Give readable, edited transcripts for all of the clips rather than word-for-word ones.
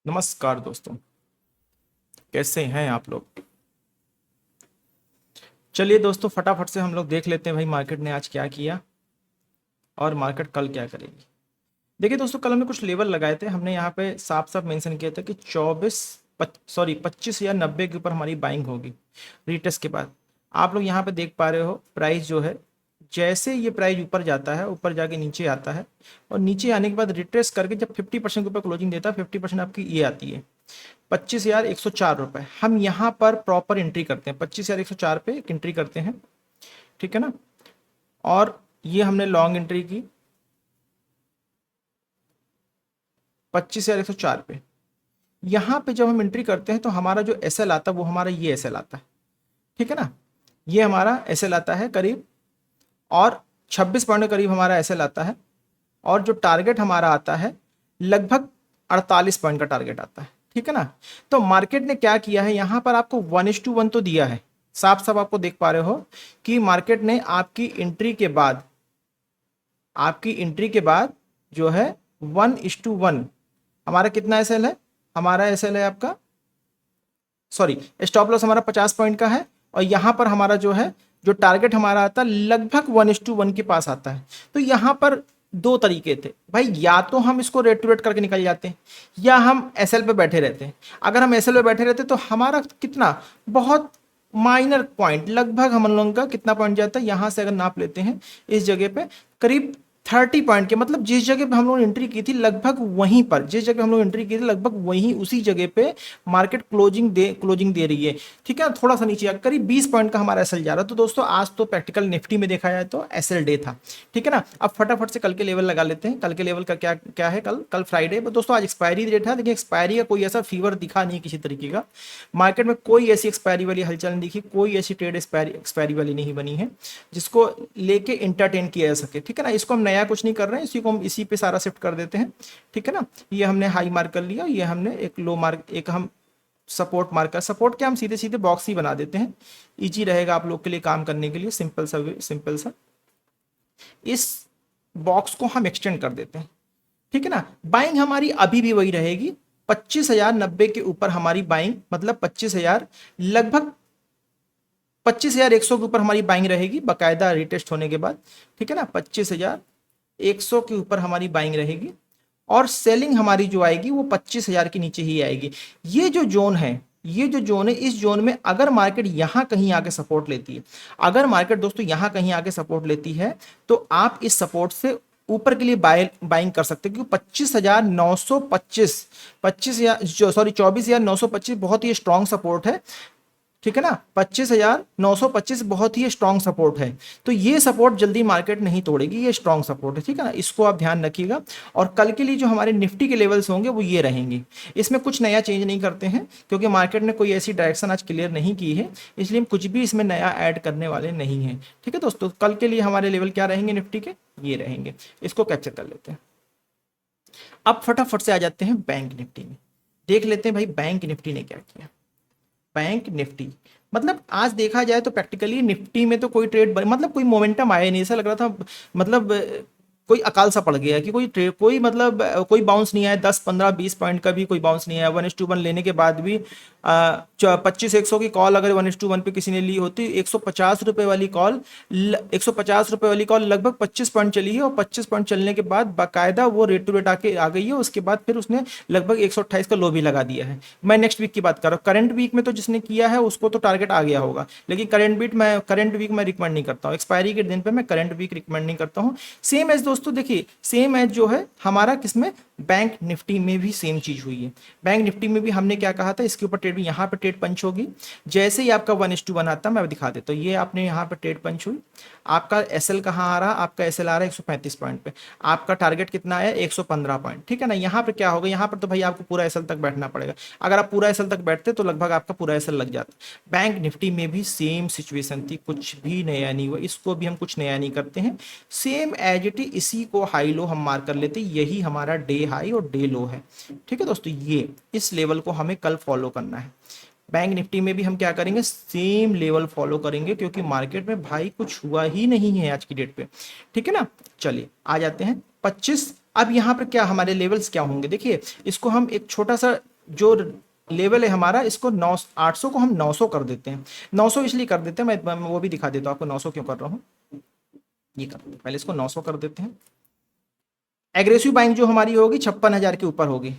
नमस्कार दोस्तों, कैसे हैं आप लोग। चलिए दोस्तों, फटाफट से हम लोग देख लेते हैं भाई मार्केट ने आज क्या किया और मार्केट कल क्या करेगी। देखिए दोस्तों, कल हमने कुछ लेवल लगाए थे। हमने यहाँ पे साफ साफ मेंशन किया था कि 25,090 के ऊपर हमारी बाइंग होगी रीटेस्ट के बाद। आप लोग यहाँ पे देख पा रहे हो प्राइस जो है, जैसे ये प्राइस ऊपर जाता है, ऊपर जाके नीचे आता है और नीचे आने के बाद रिट्रेस करके जब 50% के ऊपर क्लोजिंग देता है, 50% आपकी ये आती है 25,104 रुपये। हम यहाँ पर प्रॉपर एंट्री करते हैं, 25,104 पे एक एंट्री करते हैं, ठीक है ना। और ये हमने लॉन्ग एंट्री की 25,104 पे। यहाँ पे जब हम एंट्री करते हैं तो हमारा जो एस एल आता है वो हमारा ये एस एल आता है, ठीक है ना। ये हमारा एस एल आता है करीब, और 26 पॉइंट के करीब हमारा एस एल आता है। और जो टारगेट हमारा आता है लगभग 48 पॉइंट का टारगेट आता है, ठीक है ना। तो मार्केट ने क्या किया है, यहां पर आपको 1:1 तो दिया है, साफ साफ आपको देख पा रहे हो कि मार्केट ने आपकी एंट्री के बाद जो है 1:1 हमारा कितना एसएल है, हमारा एसएल है आपका, सॉरी, स्टॉप लॉस हमारा 50 पॉइंट का है। और यहां पर हमारा जो है, जो टारगेट हमारा आता है लगभग 1:1 के पास आता है। तो यहां पर दो तरीके थे भाई, या तो हम इसको रेट टू रेट करके निकल जाते हैं या हम एसएल पे बैठे रहते हैं। अगर हम एसएल पे बैठे रहते तो हमारा कितना, बहुत माइनर पॉइंट, लगभग हम लोगों का कितना पॉइंट जाता है, यहां से अगर नाप लेते हैं इस जगह पे करीब 30 पॉइंट के, मतलब जिस जगह पे हम लोग एंट्री की थी लगभग वहीं पर, जिस जगह हम लोग एंट्री की थी लगभग वहीं उसी जगह पे मार्केट क्लोजिंग दे रही है, ठीक है। थोड़ा सा नीचे करीब 20 पॉइंट का हमारा एसएल जा रहा है। तो दोस्तों आज तो प्रैक्टिकल निफ्टी में देखा जाए तो एसएल डे था, ठीक है ना। अब फटाफट से कल के लेवल लगा लेते हैं। कल के लेवल का क्या क्या है, कल कल फ्राइडे दोस्तों, आज एक्सपायरी डेट है। देखिए एक्सपायरी का कोई ऐसा फीवर दिखा नहीं किसी तरीके का मार्केट में, कोई ऐसी एक्सपायरी वाली हलचल नहीं दिखी, कोई ऐसी ट्रेड एक्सपायरी वाली नहीं बनी है जिसको लेके इंटरटेन किया जा सके, ठीक है ना। इसको हम नया कुछ नहीं कर रहे हैं, इसी को हम इसी पे सारा शिफ्ट कर देते हैं, ठीक है ना। ये हमने हाई मार्क कर लिया, ये हमने एक लो मार्क, एक हम सपोर्ट मार्क कर, सपोर्ट क्या हम सीधे सीधे बॉक्स ही बना देते हैं, इजी रहेगा आप लोग के लिए काम करने के लिए, सिंपल सा इस बॉक्स को हम एक्सटेंड कर देते हैं, ठीक है ना। बाइंग हमारी अभी भी वही रहेगी, 25,090 के ऊपर हमारी बाइंग, मतलब 25,000, लगभग 25,100 के ऊपर हमारी बाइंग रहेगी बाकायदा रिटेस्ट होने के बाद, ठीक है ना। 25,100 के ऊपर हमारी बाइंग रहेगी और सेलिंग हमारी जो आएगी वो 25,000 के नीचे ही आएगी। ये जो जोन है, ये जो जोन है, इस जोन में अगर मार्केट यहां कहीं आके सपोर्ट लेती है, अगर मार्केट दोस्तों यहां कहीं आके सपोर्ट लेती है तो आप इस सपोर्ट से ऊपर के लिए बाइंग कर सकते हैं, क्योंकि 25,925, 25,000 जो सॉरी 24,925 बहुत ही स्ट्रॉन्ग सपोर्ट है, ठीक है ना। 25,925 बहुत ही स्ट्रॉन्ग सपोर्ट है। तो ये सपोर्ट जल्दी मार्केट नहीं तोड़ेगी, ये स्ट्रॉन्ग सपोर्ट है, ठीक है ना। इसको आप ध्यान रखिएगा। और कल के लिए जो हमारे निफ्टी के लेवल्स होंगे वो ये रहेंगे, इसमें कुछ नया चेंज नहीं करते हैं क्योंकि मार्केट ने कोई ऐसी डायरेक्शन आज क्लियर नहीं की है, इसलिए हम कुछ भी इसमें नया ऐड करने वाले नहीं हैं, ठीक है दोस्तों। कल के लिए हमारे लेवल क्या रहेंगे निफ्टी के, ये रहेंगे। इसको कैप्चर कर लेते हैं। अब फटाफट से आ जाते हैं बैंक निफ्टी में, देख लेते हैं भाई बैंक निफ्टी ने क्या किया। बैंक निफ्टी, मतलब आज देखा जाए तो प्रैक्टिकली निफ्टी में तो कोई ट्रेड, मतलब कोई मोमेंटम आया नहीं, ऐसा लग रहा था मतलब कोई अकाल सा पड़ गया कि कोई ट्रेड, कोई मतलब कोई बाउंस नहीं आया, 10 15 20 पॉइंट का भी कोई बाउंस नहीं आया। 1:1 लेने के बाद भी 25,100 की कॉल अगर 1:1 पे किसी ने ली होती, 150 रुपए वाली कॉल, 150 रुपए वाली कॉल लगभग 25 पॉइंट चली है, और 25 पॉइंट चलने के बाद बाकायदा वो रेट टू रेट आके आ गई है। उसके बाद फिर उसने लगभग 128 का लो भी लगा दिया है। मैं नेक्स्ट वीक की बात कर रहा हूँ, करंट वीक में तो जिसने किया है उसको तो टारगेट आ गया होगा, लेकिन करंट वीक मैं रिकमेंड नहीं करता हूँ, एक्सपायरी के दिन पे मैं करंट वीक रिकमेंड नहीं करता हूँ। सेम एज दोस्तों देखिए, सेम एज जो है हमारा किसमें, बैंक निफ्टी में भी सेम चीज हुई है। बैंक निफ्टी में भी हमने क्या कहा था, इसके ऊपर ट्रेड भी, यहाँ पे ट्रेड पंच होगी, जैसे ही आपका 1:1 आता मैं दिखा देता हूँ। ये आपने यहाँ पे ट्रेड पंच हुई, आपका एसएल कहाँ आ रहा, आपका एसएल आ रहा है 135 पॉइंट पे, आपका टारगेट कितना है 115 पॉइंट, ठीक है ना। यहाँ पे क्या होगा, यहाँ पर तो भाई आपको पूरा एसएल तक बैठना पड़ेगा, अगर आप पूरा एसएल तक बैठते तो लगभग आपका पूरा एसएल लग जाता। बैंक निफ्टी में भी सेम सिचुएशन थी, कुछ भी नया नहीं हुआ, इसको भी हम कुछ नया नहीं करते हैं, सेम एज इट इज, इसी को हाई लो हम मार्क कर लेते, यही हमारा डे हाई और डे लो है, ठीक है दोस्तों। ये इस लेवल को हमें कल फॉलो करना है। बैंक निफ्टी में भी हम क्या करेंगे, सेम लेवल फॉलो करेंगे, क्योंकि मार्केट में भाई कुछ हुआ ही नहीं है आज की डेट पे, ठीक है ना। चलिए आ जाते हैं 25। अब यहाँ पर क्या हमारे लेवल्स क्या होंगे, देखिए इसको हम एक छोटा सा जो लेवल है हमारा, इसको 800 को हम 900 कर देते हैं। 900 इसलिए कर देते हैं, मैं वो भी दिखा देता हूँ आपको 900 क्यों कर रहा हूँ। ये कर देते, पहले इसको 900 कर देते हैं। एग्रेसिव बाइंग जो हमारी होगी 56,000 के ऊपर होगी।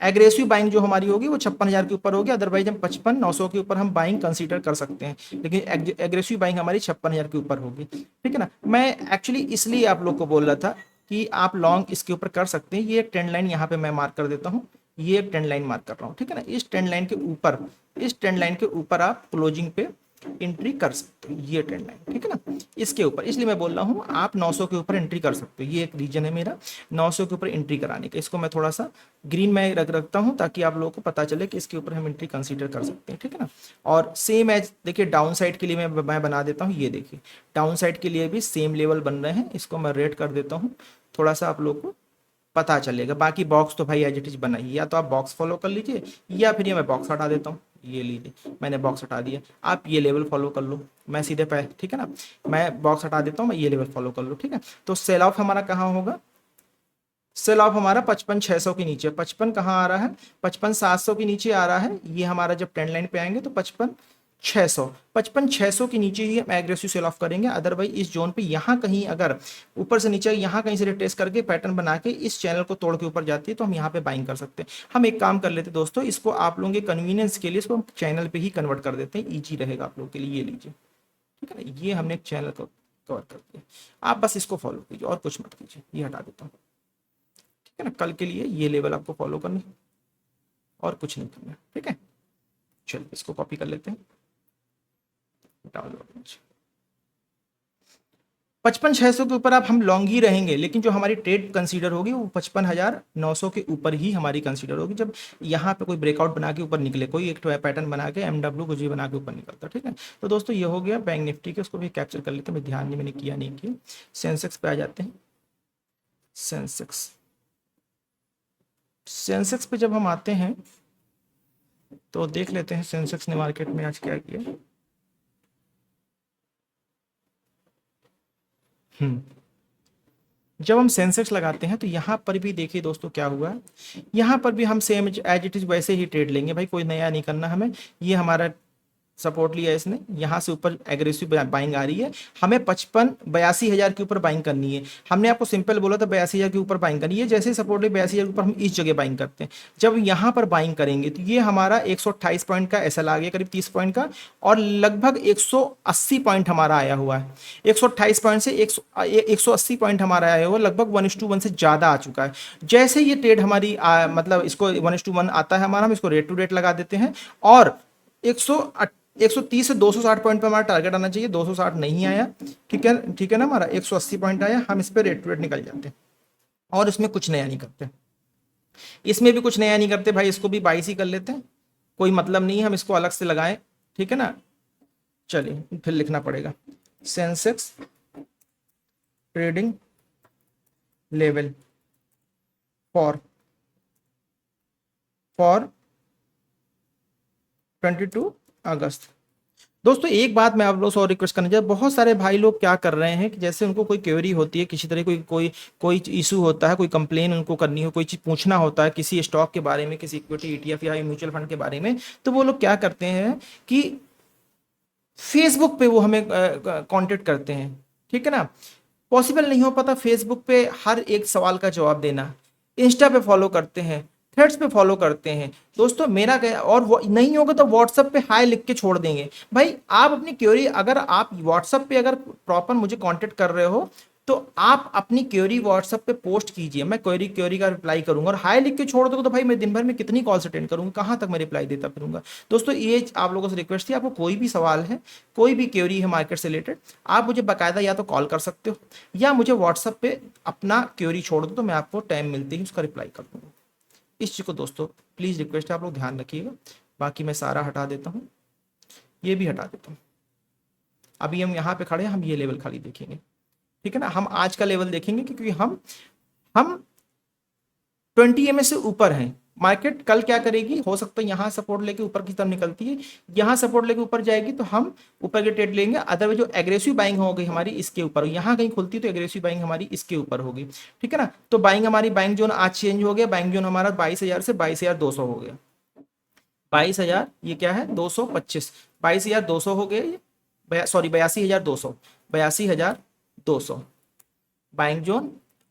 एग्रेसिव बाइंग जो हमारी होगी वो 56,000 के ऊपर होगी, अदरवाइज हम 55,900 के ऊपर हम बाइंग कंसीडर कर सकते हैं, लेकिन एग्रेसिव बाइंग हमारी 56,000 के ऊपर होगी। ठीक है ना। मैं एक्चुअली इसलिए आप लोग को बोल रहा था कि आप लॉन्ग इसके ऊपर कर सकते हैं। ये एक ट्रेंड लाइन यहाँ पे मैं मार्क कर देता हूँ, ये एक ट्रेंड लाइन मार्क कर रहा हूँ। ठीक है ना। इस ट्रेंड लाइन के ऊपर, इस ट्रेंड लाइन के ऊपर आप क्लोजिंग पे एंट्री कर सकते हो, ये ट्रेंड लाइन। ठीक है ना, इसके ऊपर, इसलिए मैं बोल रहा हूँ आप 900 के ऊपर एंट्री कर सकते हो। ये एक रीजन है मेरा 900 के ऊपर एंट्री कराने का। इसको मैं थोड़ा सा ग्रीन में रखता हूँ ताकि आप लोगों को पता चले कि इसके ऊपर हम एंट्री कंसीडर कर सकते हैं। ठीक है ना। और सेम एज देखिए डाउन साइड के लिए मैं बना देता हूँ। ये देखिए डाउन साइड के लिए भी सेम लेवल बन रहे हैं। इसको मैं रेड कर देता हूँ, थोड़ा सा आप लोग को पता चलेगा। बाकी बॉक्स तो भाई एज इट इज बनाइए, या तो आप बॉक्स फॉलो कर लीजिए या फिर ये मैं बॉक्स हटा देता हूँ। ये लीजिए मैंने बॉक्स हटा दिया, आप ये लेवल फॉलो कर लो। मैं सीधे पे, ठीक है ना, मैं बॉक्स हटा देता हूँ, मैं ये लेवल फॉलो कर लो। ठीक है। तो सेल ऑफ हमारा कहाँ होगा, सेल ऑफ हमारा 55,600 के नीचे। 55 कहाँ आ रहा है, 55,700 के नीचे आ रहा है। ये हमारा जब ट्रेंड लाइन पे आएंगे तो 55,600 के नीचे ही हम एग्रेसिव सेल ऑफ करेंगे। अदरवाइज इस जोन पे यहाँ कहीं अगर ऊपर से नीचे यहाँ कहीं से रिट्रेस करके पैटर्न बना के इस चैनल को तोड़ के ऊपर जाती है तो हम यहाँ पे बाइंग कर सकते हैं। हम एक काम कर लेते हैं दोस्तों, इसको आप लोगों के कन्वीनियंस के लिए इसको हम चैनल पे ही कन्वर्ट कर देते हैं, ईजी रहेगा आप लोगों के लिए। ये लीजिए, ठीक है ना, ये हमने एक चैनल को कवर कर दिया। आप बस इसको फॉलो कीजिए और कुछ मत कीजिए। ये हटा देता हूँ, ठीक है ना। कल के लिए ये लेवल आपको फॉलो करना है और कुछ नहीं करना। ठीक है, चलिए इसको कॉपी कर लेते हैं। 55,600 के ऊपर आप हम लॉन्ग ही रहेंगे, लेकिन जो हमारी ट्रेड कंसीडर होगी वो 55,900 के ऊपर ही हमारी कंसीडर होगी। जब यहाँ पे कोई ब्रेकआउट बना के ऊपर निकले, कोई एक पैटर्न बना के एमडब्ल्यू कुछ भी बना के ऊपर निकलता। ठीक है। तो दोस्तों ये हो गया बैंक निफ्टी के, उसको भी कैप्चर कर लेते हैं। मैं ध्यान नहीं मैंने किया नहीं किया। सेंसेक्स पे आ जाते हैं। सेंसेक्स पे जब हम आते हैं तो देख लेते हैं सेंसेक्स ने मार्केट में आज क्या किया। जब हम सेंसेक्स लगाते हैं तो यहाँ पर भी देखिए दोस्तों क्या हुआ है। यहाँ पर भी हम सेम एज इट इज वैसे ही ट्रेड लेंगे भाई, कोई नया नहीं करना हमें। ये हमारा सपोर्ट लिया है इसने, यहाँ से ऊपर एग्रेसिव बाइंग आ रही है। हमें 82,000 के ऊपर बाइंग करनी है। हमने आपको सिंपल बोला था 82,000 के ऊपर बाइंग करनी है। जैसे सपोर्ट है 82,000 के ऊपर हम इस जगह बाइंग करते हैं। जब यहाँ पर बाइंग करेंगे तो ये हमारा 128 पॉइंट का एसएल आ गया, करीब 30 पॉइंट का, और लगभग 180 पॉइंट हमारा आया हुआ है। 128 पॉइंट से 180 पॉइंट हमारा आया हुआ, लगभग 1:1 से ज़्यादा आ चुका है। जैसे ये ट्रेड हमारी मतलब इसको 1:1 आता है हमारा, हम इसको रेट टू रेट लगा देते हैं। और 130 से 260 पॉइंट पे हमारा टारगेट आना चाहिए। 260 नहीं आया, ठीक है, ठीक है ना, हमारा 180 पॉइंट आया। हम इस पे रेट टू रेट निकल जाते हैं और इसमें कुछ नया नहीं करते। इसमें भी कुछ नया नहीं करते भाई, इसको भी 22 ही कर लेते हैं, कोई मतलब नहीं है हम इसको अलग से लगाएं। ठीक है ना। चलिए फिर लिखना पड़ेगा सेंसेक्स ट्रेडिंग लेवल फॉर 22 अगस्त। दोस्तों एक बात मैं आप लोगों से और रिक्वेस्ट करना चाहता हूं, बहुत सारे भाई लोग क्या कर रहे हैं कि जैसे उनको कोई क्वेरी होती है, किसी तरह कोई कोई कोई इशू होता है, कोई कंप्लेन उनको करनी हो, कोई चीज़ पूछना होता है किसी स्टॉक के बारे में, किसी इक्विटी ईटीएफ या म्यूचुअल फंड के बारे में, तो वो लोग क्या करते हैं कि फेसबुक पे वो हमें कांटेक्ट करते हैं। ठीक है ना। पॉसिबल नहीं हो पाता फेसबुक पे हर एक सवाल का जवाब देना। इंस्टा पे फॉलो करते हैं, थ्रेड्स पे फॉलो करते हैं दोस्तों। मेरा क्या, और वो नहीं होगा तो व्हाट्सएप पे हाय लिख के छोड़ देंगे भाई। आप अपनी क्वेरी, अगर आप व्हाट्सएप पे अगर प्रॉपर मुझे कांटेक्ट कर रहे हो तो आप अपनी क्वेरी व्हाट्सएप पे पोस्ट कीजिए, मैं क्वेरी का रिप्लाई करूंगा। और हाय लिख के छोड़ दोगे तो भाई मैं दिन भर में कितनी कॉल्स अटेंड करूंगा, कहां तक मैं रिप्लाई देता फिरूंगा। दोस्तों ये आप लोगों से रिक्वेस्ट थी, आपको कोई भी सवाल है, कोई भी क्वेरी है मार्केट से रिलेटेड, आप मुझे बाकायदा या तो कॉल कर सकते हो या मुझे व्हाट्सएप पे अपना क्वेरी छोड़ दो, तो मैं आपको टाइम मिलते ही उसका रिप्लाई कर दूंगा। इस चीज़ को दोस्तों प्लीज़ रिक्वेस्ट है, आप लोग ध्यान रखिएगा। बाकी मैं सारा हटा देता हूँ, ये भी हटा देता हूँ। अभी हम यहाँ पे खड़े हैं, हम ये लेवल खाली देखेंगे। ठीक है ना। हम आज का लेवल देखेंगे क्योंकि हम 20 EMA से ऊपर हैं। मार्केट कल क्या करेगी, हो सकता है यहाँ सपोर्ट लेके ऊपर की तरफ निकलती है, यहाँ सपोर्ट लेके ऊपर जाएगी तो हम ऊपर के ट्रेड लेंगे। अदरवाइज जो एग्रेसिव बाइंग हो गई हमारी इसके ऊपर, यहाँ कहीं खुलती तो एग्रेसिव बाइंग हमारी इसके ऊपर होगी। ठीक है ना। तो बाइंग हमारी बाइंग जोन आज चेंज हो गया, बाइंग जोन हमारा 22,000 से 22,200 हो गया। 22,000, ये क्या है 225, 22,200 हो गए ये, सॉरी 82,200, 82,200 बाइंग जोन।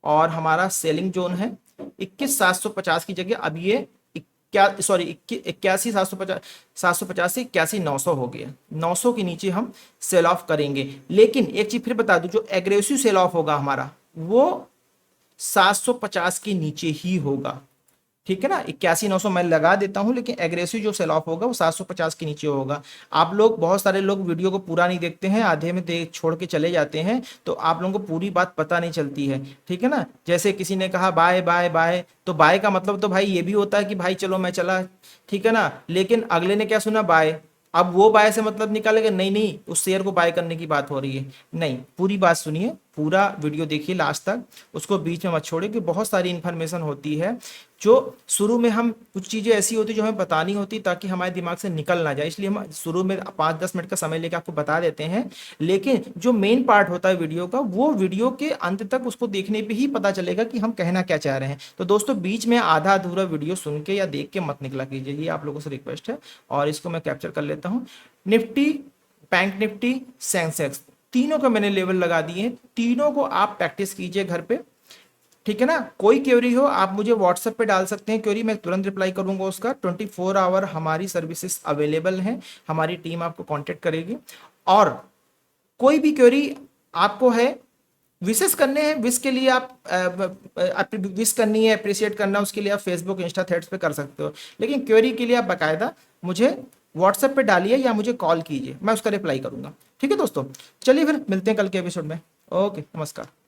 और हमारा सेलिंग जोन है 21,750 की जगह अब ये क्या, सॉरी 81,750, 750 से 81,900 हो गया। 900 के नीचे हम सेल ऑफ करेंगे। लेकिन एक चीज फिर बता दूं, जो एग्रेसिव सेल ऑफ होगा हमारा वो 750 के नीचे ही होगा, ठीक है ना। 81,900 मैं लगा देता हूं, लेकिन एग्रेसिव जो सेल ऑफ होगा वो 750 के नीचे होगा। आप लोग, बहुत सारे लोग वीडियो को पूरा नहीं देखते हैं, आधे में देख छोड़ के चले जाते हैं, तो आप लोगों को पूरी बात पता नहीं चलती है, ठीक है ना। जैसे किसी ने कहा बाय बाय बाय, तो बाय का मतलब तो भाई ये भी होता है कि भाई चलो मैं चला, ठीक है ना। लेकिन अगले ने क्या सुना, बाय, अब वो बाय से मतलब निकालेगा, नहीं नहीं उस शेयर को बाय करने की बात हो रही है। नहीं, पूरी बात सुनिए, पूरा वीडियो देखिए लास्ट तक, उसको बीच में मत छोड़िए, कि बहुत सारी इंफॉर्मेशन होती है जो शुरू में हम, कुछ चीज़ें ऐसी होती जो हमें बतानी होती ताकि हमारे दिमाग से निकल ना जाए, इसलिए हम शुरू में 5-10 मिनट का समय लेकर आपको बता देते हैं। लेकिन जो मेन पार्ट होता है वीडियो का, वो वीडियो के अंत तक उसको देखने पे ही पता चलेगा कि हम कहना क्या चाह रहे हैं। तो दोस्तों बीच में आधा अधूरा वीडियो सुन के या देख के मत निकला कीजिए, ये आप लोगों से रिक्वेस्ट है। और इसको मैं कैप्चर कर लेता हूँ। निफ्टी, बैंक निफ्टी, सेंसेक्स, तीनों का मैंने लेवल लगा दिए हैं, तीनों को आप प्रैक्टिस कीजिए घर पे, ठीक है ना। कोई क्वेरी हो आप मुझे व्हाट्सएप पे डाल सकते हैं क्वेरी, मैं तुरंत रिप्लाई करूंगा उसका। 24 आवर हमारी सर्विसेज अवेलेबल हैं, हमारी टीम आपको कांटेक्ट करेगी। और कोई भी क्वेरी आपको है, विशेष करने हैं, विश के लिए आप विश करनी है, अप्रिशिएट करना, उसके लिए आप फेसबुक इंस्टा थ्रेड्स पे कर सकते हो। लेकिन क्वेरी के लिए आप बाकायदा मुझे व्हाट्सएप पे डालिए या मुझे कॉल कीजिए, मैं उसका रिप्लाई करूंगा, ठीक है दोस्तों। चलिए फिर मिलते हैं कल के एपिसोड में। ओके, नमस्कार।